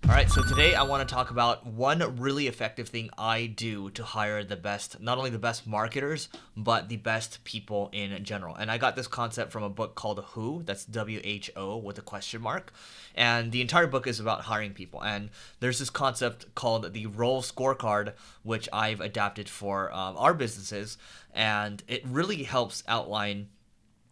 All right, so today I want to talk about one really effective thing I do to hire the best, not only the best marketers, but the best people in general. And I got this concept from a book called Who, that's WHO with a question mark. And the entire book is about hiring people. And there's this concept called the role scorecard, which I've adapted for our businesses. And it really helps outline,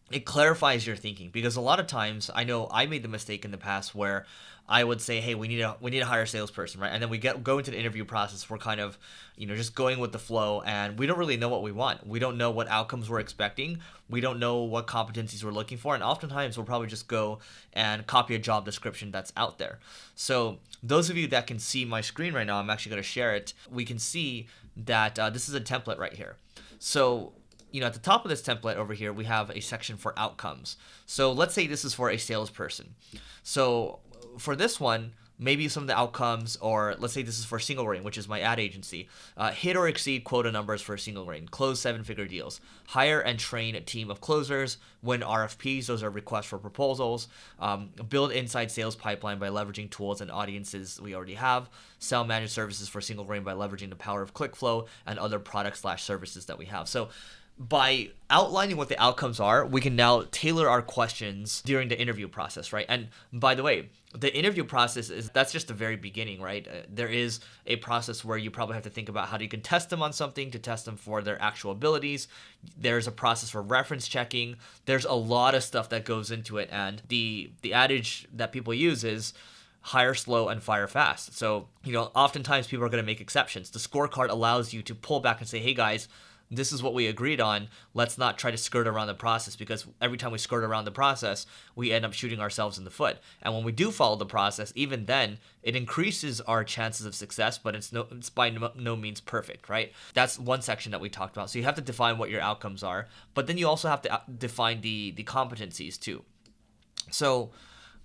it clarifies your thinking, because a lot of times I know I made the mistake in the past where I would say, hey, we need to hire a salesperson, right? And then we go into the interview process, we're kind of, just going with the flow, and we don't really know what we want. We don't know what outcomes we're expecting. We don't know what competencies we're looking for, and oftentimes we'll probably just go and copy a job description that's out there. So those of you that can see my screen right now, I'm actually going to share it. We can see that this is a template right here. So at the top of this template over here, we have a section for outcomes. So let's say this is for a salesperson. So for this one, maybe some of the outcomes, or let's say this is for Single Ring, which is my ad agency. Hit or exceed quota numbers for Single Ring. Close seven-figure deals. Hire and train a team of closers. Win RFPs. Those are requests for proposals. Build inside sales pipeline by leveraging tools and audiences we already have. Sell managed services for Single Ring by leveraging the power of ClickFlow and other products/services that we have. So by outlining what the outcomes are, we can now tailor our questions during the interview process, right? And by the way, the interview process that's just the very beginning, right? There is a process where you probably have to think about how you can test them on something, to test them for their actual abilities. There's a process for reference checking. There's a lot of stuff that goes into it, and the adage that people use is hire slow and fire fast. So, oftentimes people are going to make exceptions. The scorecard allows you to pull back and say, hey guys, this is what we agreed on. Let's not try to skirt around the process, because every time we skirt around the process, we end up shooting ourselves in the foot. And when we do follow the process, even then, it increases our chances of success, but it's by no means perfect, right? That's one section that we talked about. So you have to define what your outcomes are, but then you also have to define the competencies too. So,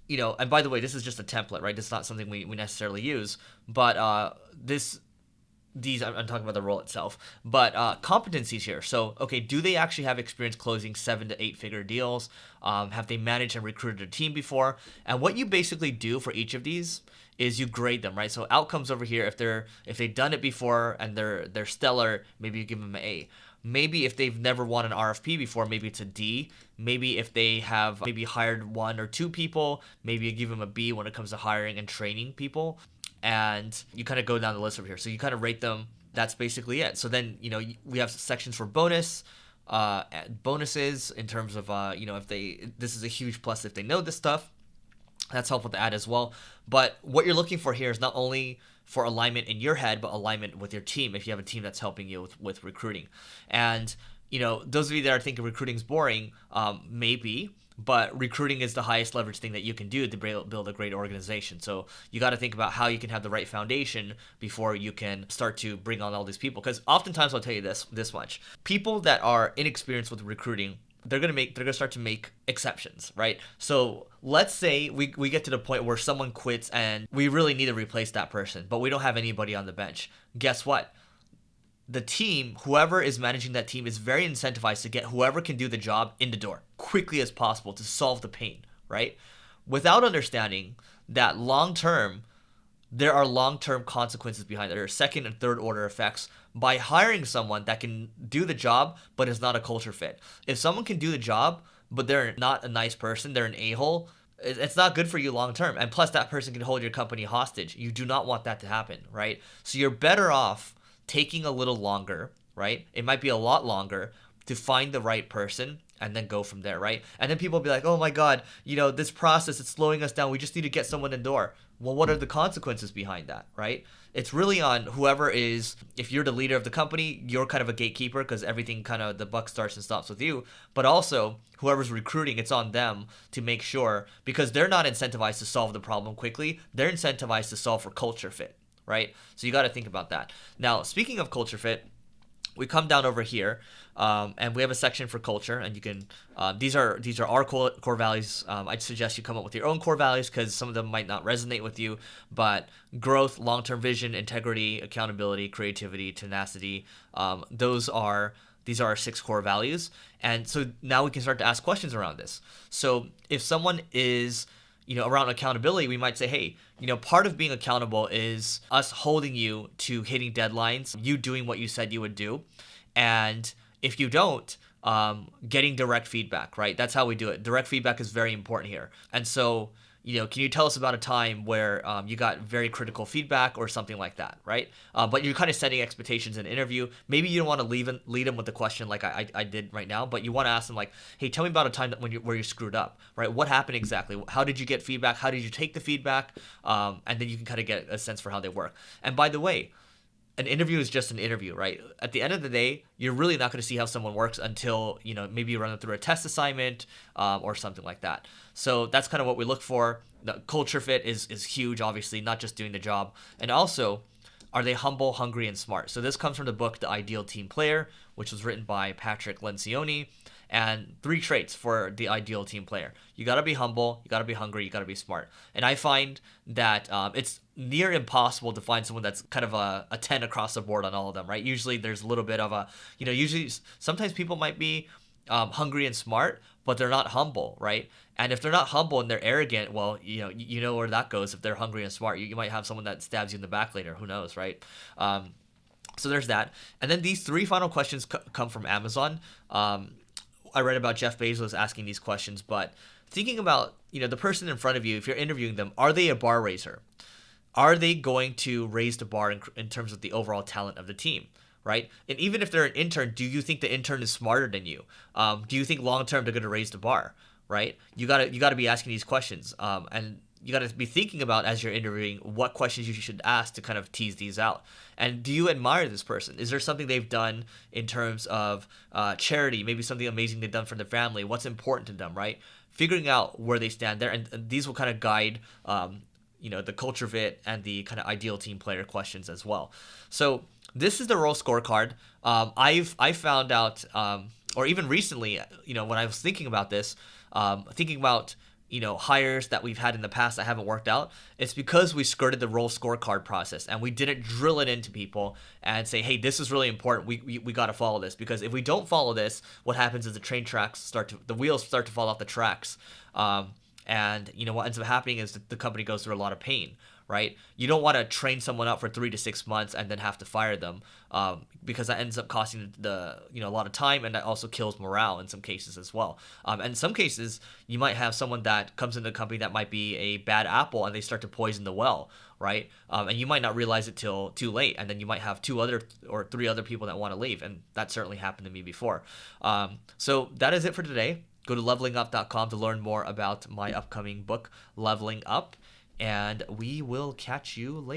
and by the way, this is just a template, right? It's not something we necessarily use, but I'm talking about the role itself, but competencies here. So, okay, do they actually have experience closing 7 to 8 figure deals? Have they managed and recruited a team before? And what you basically do for each of these is you grade them, right? So outcomes over here, if they've done it before and they're stellar, maybe you give them an A. Maybe if they've never won an RFP before, maybe it's a D. Maybe if they have maybe hired 1 or 2 people, maybe you give them a B when it comes to hiring and training people. And you kind of go down the list over here. So you kind of rate them. That's basically it. So then, we have sections for bonuses in terms of, this is a huge plus if they know this stuff. That's helpful to add as well. But what you're looking for here is not only for alignment in your head, but alignment with your team, if you have a team that's helping you with recruiting. And, those of you that are thinking recruiting is boring, maybe. But recruiting is the highest leverage thing that you can do to build a great organization. So you got to think about how you can have the right foundation before you can start to bring on all these people. Because oftentimes, I'll tell you this much: people that are inexperienced with recruiting, they're gonna start to make exceptions, right? So let's say we get to the point where someone quits and we really need to replace that person, but we don't have anybody on the bench. Guess what? The team, whoever is managing that team, is very incentivized to get whoever can do the job in the door quickly as possible to solve the pain, right? Without understanding that there are long-term consequences behind it. There are second and third order effects by hiring someone that can do the job but is not a culture fit. If someone can do the job but they're not a nice person, they're an a-hole, it's not good for you long term. And plus, that person can hold your company hostage. You do not want that to happen, right? So you're better off taking a little longer, right? It might be a lot longer to find the right person and then go from there, right? And then people will be like, oh my God, this process is slowing us down. We just need to get someone in the door. Well, what are the consequences behind that, right? It's really on whoever is, if you're the leader of the company, you're kind of a gatekeeper because everything the buck starts and stops with you. But also, whoever's recruiting, it's on them to make sure, because they're not incentivized to solve the problem quickly. They're incentivized to solve for culture fit, right? So you got to think about that. Now, speaking of culture fit, we come down over here, and we have a section for culture, and you can. These are our core values. I'd suggest you come up with your own core values because some of them might not resonate with you. But growth, long-term vision, integrity, accountability, creativity, tenacity. These are our 6 core values, and so now we can start to ask questions around this. So if someone is around accountability, we might say, hey, part of being accountable is us holding you to hitting deadlines, you doing what you said you would do. And if you don't, getting direct feedback, right? That's how we do it. Direct feedback is very important here. And so, can you tell us about a time where you got very critical feedback or something like that, right? But you're kind of setting expectations in an interview. Maybe you don't want to lead them with a question like I did right now, but you want to ask them like, hey, tell me about a time where you screwed up, right? What happened exactly? How did you get feedback? How did you take the feedback? And then you can kind of get a sense for how they work. And by the way, an interview is just an interview, right? At the end of the day, you're really not going to see how someone works until, maybe you run them through a test assignment or something like that. So that's kind of what we look for. The culture fit is huge, obviously, not just doing the job. And also, are they humble, hungry, and smart? So this comes from the book, The Ideal Team Player, which was written by Patrick Lencioni. And 3 traits for the ideal team player. You got to be humble, you got to be hungry, you got to be smart. And I find that it's near impossible to find someone that's kind of a 10 across the board on all of them, right? Usually there's a little bit of usually sometimes people might be hungry and smart, but they're not humble, right? And if they're not humble and they're arrogant, well, you know where that goes. If they're hungry and smart, you might have someone that stabs you in the back later. Who knows, right? So there's that. And then these 3 final questions come from Amazon. I read about Jeff Bezos asking these questions, but thinking about, the person in front of you, if you're interviewing them, are they a bar raiser? Are they going to raise the bar in terms of the overall talent of the team, right? And even if they're an intern, do you think the intern is smarter than you? Do you think long-term they're going to raise the bar, right? You gotta be asking these questions, and you got to be thinking about as you're interviewing what questions you should ask to kind of tease these out. And do you admire this person? Is there something they've done in terms of charity, maybe something amazing they've done for their family? What's important to them, right? Figuring out where they stand there. And these will kind of guide, the culture fit and the kind of ideal team player questions as well. So this is the role scorecard. I found out, or even recently, when I was thinking about this, thinking about hires that we've had in the past that haven't worked out, it's because we skirted the role scorecard process and we didn't drill it into people and say, hey, this is really important. We got to follow this, because if we don't follow this, what happens is the wheels start to fall off the tracks. And what ends up happening is that the company goes through a lot of pain, right? You don't want to train someone up for 3 to 6 months and then have to fire them, because that ends up costing a lot of time, and that also kills morale in some cases as well. And in some cases, you might have someone that comes into the company that might be a bad apple and they start to poison the well, right? And you might not realize it till too late, and then you might have 2 other or 3 other people that want to leave, and that certainly happened to me before. So that is it for today. Go to levelingup.com to learn more about my upcoming book, Leveling Up, and we will catch you later.